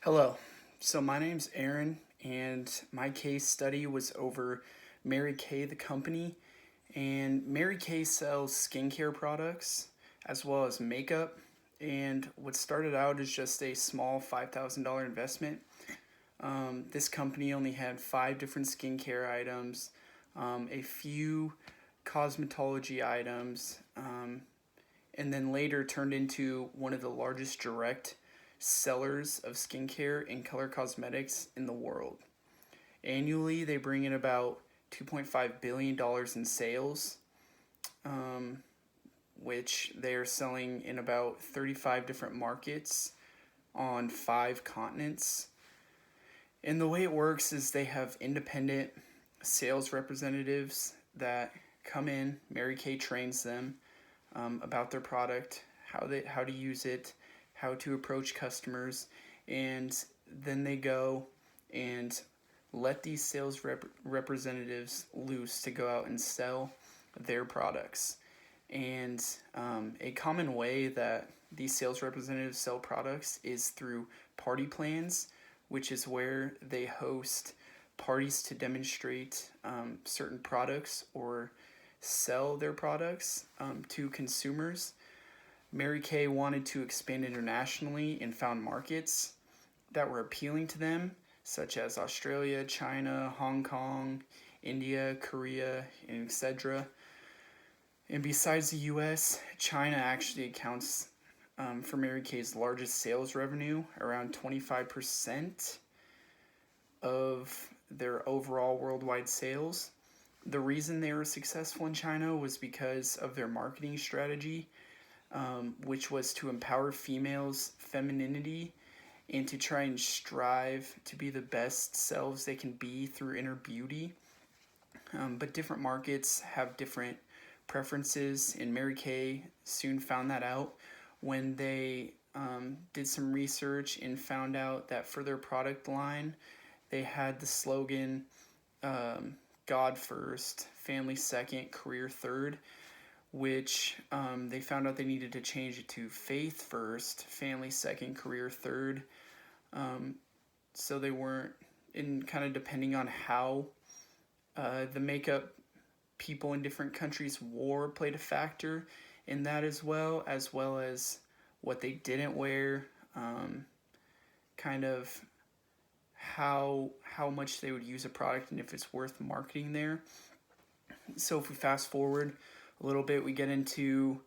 Hello. So my name's Aaron, and my case study was over Mary Kay, the company. And Mary Kay sells skincare products as well as makeup. And what started out as just a small $5,000 investment. This company only had five different skincare items, a few cosmetology items, and then later turned into one of the largest direct sellers of skincare and color cosmetics in the world. Annually, they bring in about $2.5 billion in sales, um, which they are selling in about 35 different markets on five continents. And the way it works is they have independent sales representatives that come in. Mary Kay trains them about their product, how to use it, how to approach customers, and then they go and let these sales representatives loose to go out and sell their products. And a common way that these sales representatives sell products is through party plans, which is where they host parties to demonstrate certain products or sell their products to consumers. Mary Kay wanted to expand internationally and found markets that were appealing to them, such as Australia, China, Hong Kong, India, Korea, and etc. And besides the US, China actually accounts for Mary Kay's largest sales revenue, around 25% of their overall worldwide sales. The reason they were successful in China was because of their marketing strategy, which was to empower females' femininity and to try and strive to be the best selves they can be through inner beauty. But different markets have different preferences, and Mary Kay soon found that out when they did some research and found out that for their product line, they had the slogan God first, family second, career third, which they found out they needed to change it to faith first, family second, career third. So they weren't in kind of depending on how the makeup people in different countries wore played a factor in that as well as what they didn't wear, kind of how much they would use a product and if it's worth marketing there. So if we fast forward a little bit, we get into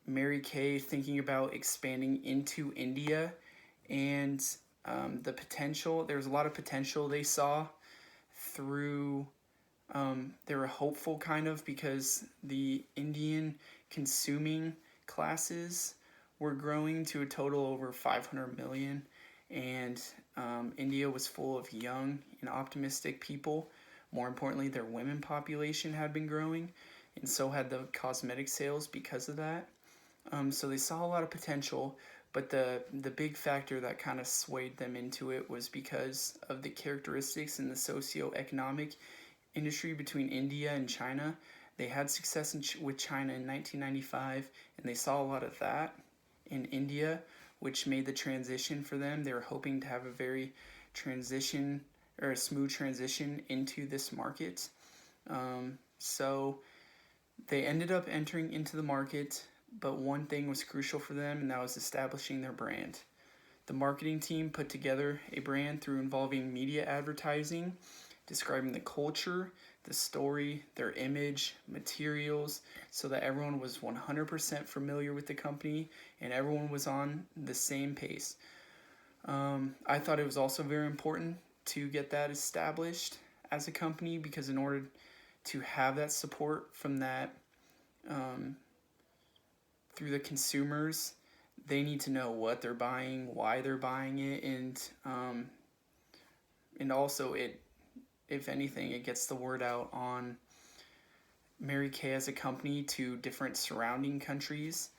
Mary Kay thinking about expanding into India and the potential. There was a lot of potential they saw through. They were hopeful kind of because the Indian consuming classes were growing to a total over 500 million, and India was full of young and optimistic people. More importantly, their women population had been growing, and so had the cosmetic sales because of that. So they saw a lot of potential, but the big factor that kind of swayed them into it was because of the characteristics and the socioeconomic industry between India and China. They had success with China in 1995, and they saw a lot of that in India, which made the transition for them. They were hoping to have a very transition or a smooth transition into this market. So they ended up entering into the market, but one thing was crucial for them, and that was establishing their brand. The marketing team put together a brand through involving media advertising, describing the culture, the story, their image, materials, so that everyone was 100% familiar with the company and everyone was on the same pace. I thought it was also very important to get that established as a company because in order to have that support from that through the consumers, they need to know what they're buying, why they're buying it, and also it, if anything, it gets the word out on Mary Kay as a company to different surrounding countries.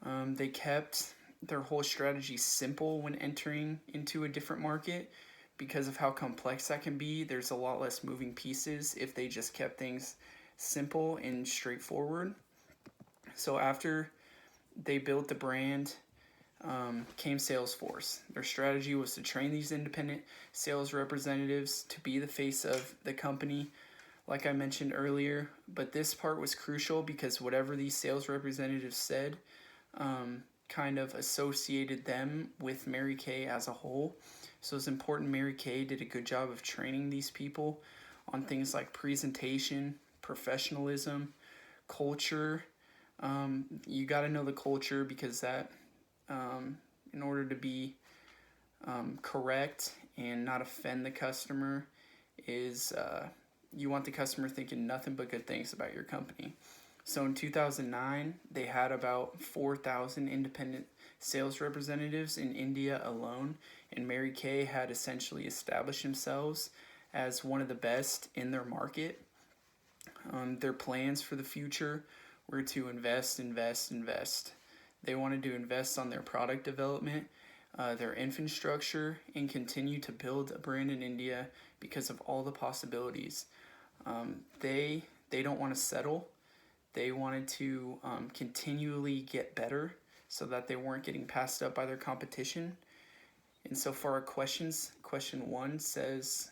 They kept their whole strategy simple when entering into a different market because of how complex that can be. There's a lot less moving pieces if they just kept things simple and straightforward. So after they built the brand, came Salesforce. Their strategy was to train these independent sales representatives to be the face of the company, like I mentioned earlier. But this part was crucial because whatever these sales representatives said kind of associated them with Mary Kay as a whole. So it's important Mary Kay did a good job of training these people on things like presentation, professionalism, culture. You got to know the culture because that, in order to be correct and not offend the customer, is you want the customer thinking nothing but good things about your company. So in 2009, they had about 4,000 independent sales representatives in India alone, and Mary Kay had essentially established themselves as one of the best in their market. Their plans for the future were to invest. They wanted to invest on their product development, their infrastructure, and continue to build a brand in India because of all the possibilities. They don't want to settle. They wanted to continually get better so that they weren't getting passed up by their competition. And so for our questions, question 1 says,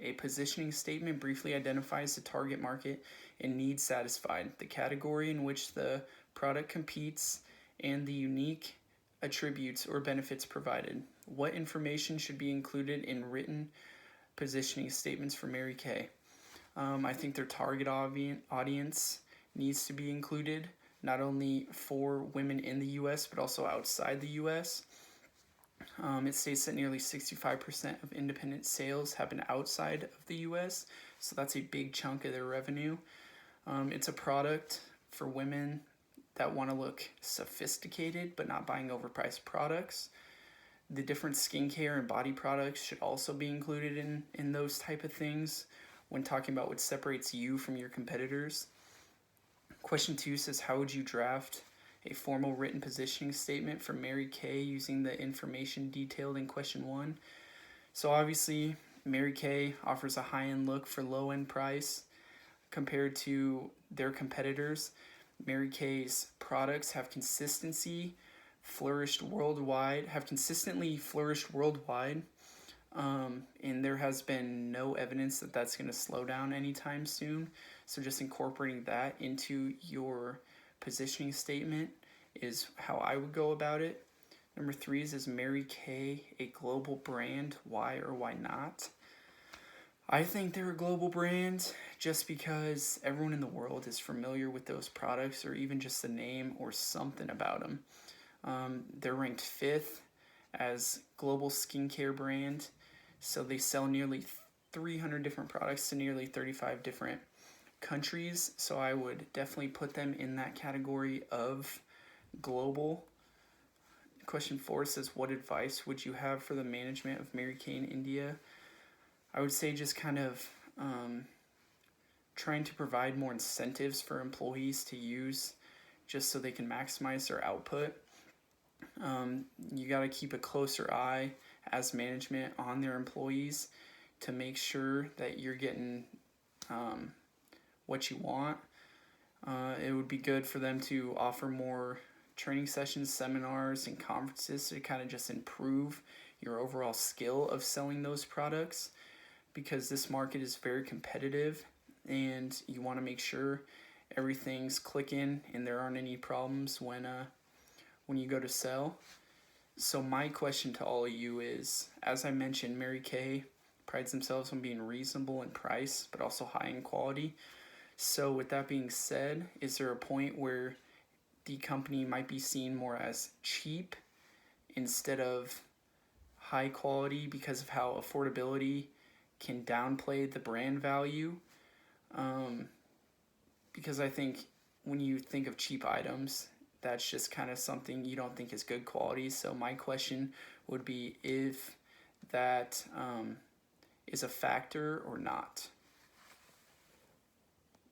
a positioning statement briefly identifies the target market and needs satisfied, the category in which the product competes, and the unique attributes or benefits provided. What information should be included in written positioning statements for Mary Kay? I think their target audience needs to be included, not only for women in the US, but also outside the US. It states that nearly 65% of independent sales happen outside of the US, so that's a big chunk of their revenue. It's a product for women that want to look sophisticated but not buying overpriced products. The different skincare and body products should also be included in those type of things when talking about what separates you from your competitors. Question 2 says, how would you draft a formal written positioning statement for Mary Kay using the information detailed in question 1? So obviously, Mary Kay offers a high-end look for low-end price compared to their competitors. Mary Kay's products have consistently flourished worldwide, and there has been no evidence that that's going to slow down anytime soon. So just incorporating that into your positioning statement is how I would go about it. Number 3 is Mary Kay a global brand? Why or why not? I think they're a global brand just because everyone in the world is familiar with those products, or even just the name or something about them. They're ranked 5th as global skincare brand, so they sell nearly 300 different products to nearly 35 different countries, so I would definitely put them in that category of global. Question 4 says, what advice would you have for the management of Mary Kay in India? I would say just kind of trying to provide more incentives for employees to use just so they can maximize their output. You got to keep a closer eye as management on their employees to make sure that you're getting what you want. It would be good for them to offer more training sessions, seminars, and conferences to kind of just improve your overall skill of selling those products, because this market is very competitive and you want to make sure everything's clicking and there aren't any problems when you go to sell. So my question to all of you is, as I mentioned, Mary Kay prides themselves on being reasonable in price but also high in quality. So with that being said, is there a point where the company might be seen more as cheap instead of high quality because of how affordability can downplay the brand value? Because I think when you think of cheap items, that's just kind of something you don't think is good quality. So my question would be if that is a factor or not.